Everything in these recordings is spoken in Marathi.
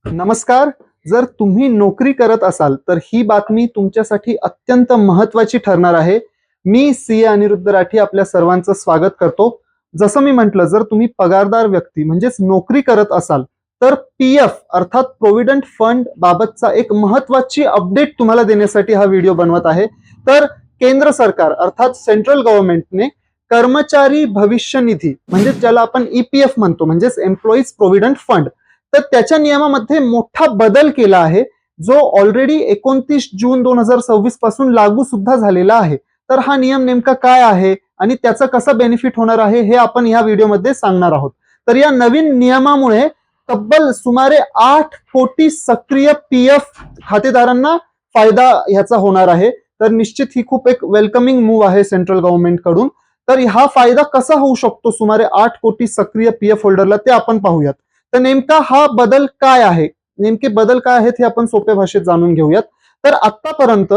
नमस्कार. जर तुम्ही नोकरी करत असाल तर ही बातमी तुमच्यासाठी अत्यंत महत्त्वाची ठरणार आहे. मी सीए अनिरुद्ध राठी आपल्या सर्वांचं स्वागत करतो. जसं मी म्हटलं, जर तुम्ही पगारदार व्यक्ती म्हणजेच नोकरी करत असाल तर पीएफ अर्थात प्रोव्हिडंट फंड बाबतचा एक महत्त्वाची अपडेट तुम्हाला देण्यासाठी हा व्हिडिओ बनवत आहे. तर केंद्र सरकार अर्थात सेंट्रल गव्हर्नमेंटने कर्मचारी भविष्य निधी म्हणजेच ज्याला आपण ईपीएफ म्हणतो म्हणजेच एम्प्लॉईज प्रोव्हिडंट फंड, तर त्याच्या नियमामध्ये मोठा बदल केला आहे, जो ऑलरेडी 29 जून 2026 पासून लागू सुद्धा झालेला आहे. तर हा नियम नेमका काय आहे आणि त्याचा कसा बेनिफिट होणार आहे हे आपण या व्हिडिओमध्ये सांगणार आहोत. तर या नवीन नियमामुळे तब्बल सुमारे 8 कोटी सक्रिय पीएफ खातेदारांना फायदा ह्याचा होणार आहे. तर निश्चित ही खूप एक वेलकमिंग मूव्ह आहे सेंट्रल गव्हर्नमेंट कडून. तर हा फायदा कसा होऊ शकतो सुमारे 8 कोटी सक्रिय पीएफ होल्डरला ते आपण पाहूयात. तर नेमका हा बदल काय आहे, नेमके बदल काय आहेत हे आपण सोप्या भाषेत जाणून घेऊयात. तर आतापर्यंत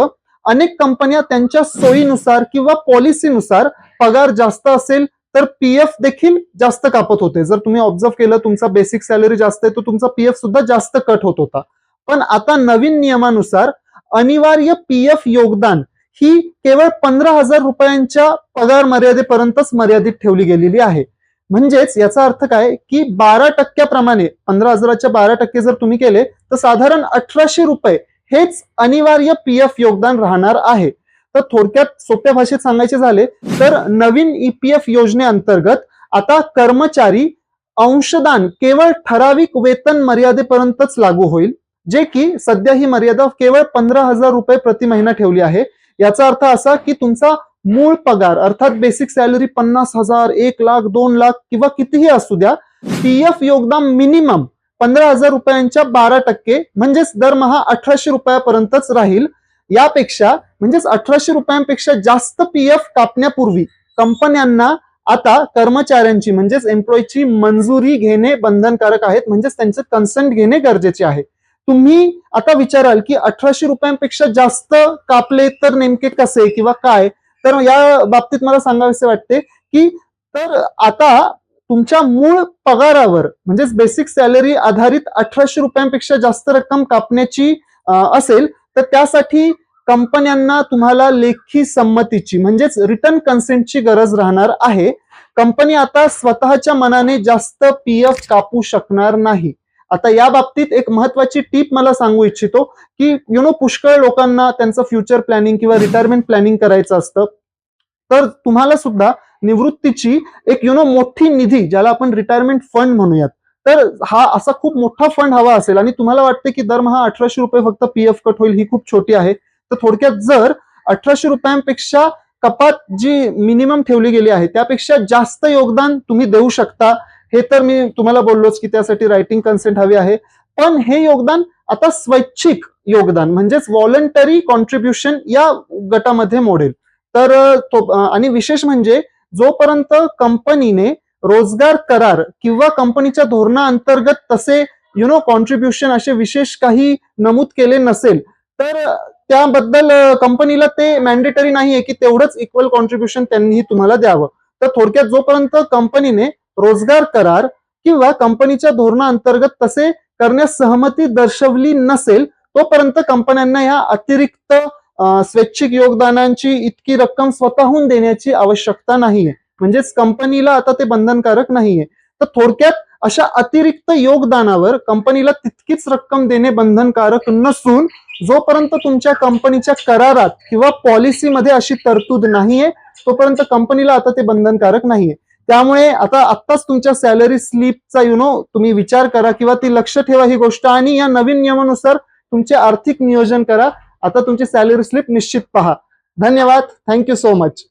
अनेक कंपन्या त्यांच्या सोयीनुसार किंवा पॉलिसीनुसार पगार जास्त असेल तर पीएफ देखील जास्त कापत होते. जर तुम्ही ऑब्झर्व केलं, तुमचा बेसिक सॅलरी जास्त आहे तर तुमचा पीएफ सुद्धा जास्त कट होत होता. पण आता नवीन नियमानुसार अनिवार्य पीएफ योगदान ही केवळ 15,000 रुपयांच्या पगार मर्यादेपर्यंतच मर्यादित ठेवली गेलेली आहे. म्हणजेच याचा अर्थ काय की 12% 15,000च्या 12% जर तुम्ही केले तर साधारण 1,800 रुपये हेच अनिवार्य पीएफ योगदान राहणार आहे. तर थोडक्यात सोप्या भाषेत सांगायचे झाले तर नवीन ईपीएफ योजनेअंतर्गत आता कर्मचारी अंशदान केवळ ठराविक वेतन मर्यादेपर्यंतच लागू होईल, जे की सध्या ही मर्यादा केवळ 15,000 रुपये प्रति महिना ठेवली आहे. याचा अर्थ असा की तुमचा मूळ पगार अर्थात बेसिक सॅलरी 50,000, 1 लाख, 2 लाख किंवा कितीही असू द्या, पीएफ योगदान मिनिमम 15,000 रुपयांच्या 12% म्हणजेच दरमहा 1,800 रुपयापर्यंतच राहील. यापेक्षा म्हणजेच 1,800 रुपयांपेक्षा जास्त पीएफ कापण्यापूर्वी कंपन्यांना आता कर्मचाऱ्यांची म्हणजेच एम्प्लॉईची मंजुरी घेणे बंधनकारक आहेत, म्हणजेच त्यांचे कन्सेंट घेणे गरजेचे आहे. तुम्ही आता विचाराल की 1,800 रुपयांपेक्षा जास्त कापले तर नेमके कसे किंवा काय, तर या बाबतीत मला सांगावेसे वाटते की तर आता तुमच्या मूळ पगारावर म्हणजेच बेसिक सॅलरी आधारित 1,800 रुपयांपेक्षा जास्त रक्कम कापण्याची असेल तर त्यासाठी कंपन्यांना तुम्हाला लेखी संमतीची म्हणजेच रिटर्न कन्सेंटची गरज राहणार आहे. कंपनी आता स्वतःच्या मनाने जास्त पीएफ कापू शकणार नाही. आता या बाबतीत एक महत्वाची टीप मला सांगू इच्छितो की पुष्कळ लोकांना त्यांचं फ्युचर प्लॅनिंग किंवा रिटायरमेंट प्लॅनिंग करायचं असतं. तर तुम्हाला सुद्धा निवृत्तीची एक मोठी निधी ज्याला आपण रिटायरमेंट फंड म्हणूयात, तर हा असा खूप मोठा फंड हवा असेल आणि तुम्हाला वाटते की दरमहा 1,800 रुपये फक्त पीएफ कट होईल, ही खूप छोटी आहे. तर थोडक्यात जर 1,800 रुपयांपेक्षा कपात जी मिनिमम ठेवली गेली आहे त्यापेक्षा जास्त योगदान तुम्ही देऊ शकता. हे तर मी तुम्हाला बोललोच की त्यासाठी रायटिंग कन्सेंट हवी आहे. पण हे योगदान आता स्वैच्छिक योगदान म्हणजेच व्हॉलंटरी कॉन्ट्रीब्युशन या गटामध्ये मोडेल. तर आणि विशेष म्हणजे जोपर्यंत कंपनीने रोजगार करार किंवा कंपनीच्या धोरणाअंतर्गत तसे कॉन्ट्रीब्युशन असे विशेष काही नमूद केले नसेल तर त्याबद्दल कंपनीला ते मॅन्डेटरी नाहीये की तेवढंच इक्वल कॉन्ट्रीब्युशन त्यांनी तुम्हाला द्यावं. तर थोडक्यात जोपर्यंत कंपनीने रोजगार करार किंवा कंपनीच्या धोरणाअंतर्गत तसे करण्यास सहमती दर्शवली नसेल तोपर्यंत कंपन्यांना या अतिरिक्त स्वैच्छिक योगदानांची इतकी रक्कम स्वतःहून देण्याची आवश्यकता नाहीये, म्हणजेच कंपनीला आता ते बंधनकारक नाहीये. तर थोडक्यात अशा अतिरिक्त योगदानावर कंपनीला तितकीच रक्कम देणे बंधनकारक नसून जोपर्यंत तुमच्या कंपनीच्या करारात किंवा पॉलिसीमध्ये अशी तरतूद नाहीये तोपर्यंत कंपनीला आता ते बंधनकारक नाहीये. त्यामुळे आत्ताच तुमच्या सॅलरी स्लिपचा तुम्ही विचार करा किंवा ती लक्ष ठेवा ही गोष्ट आणि या नवीन नियमानुसार तुमचे आर्थिक नियोजन करा. आता तुमची सॅलरी स्लिप निश्चित पहा. धन्यवाद. Thank you so much.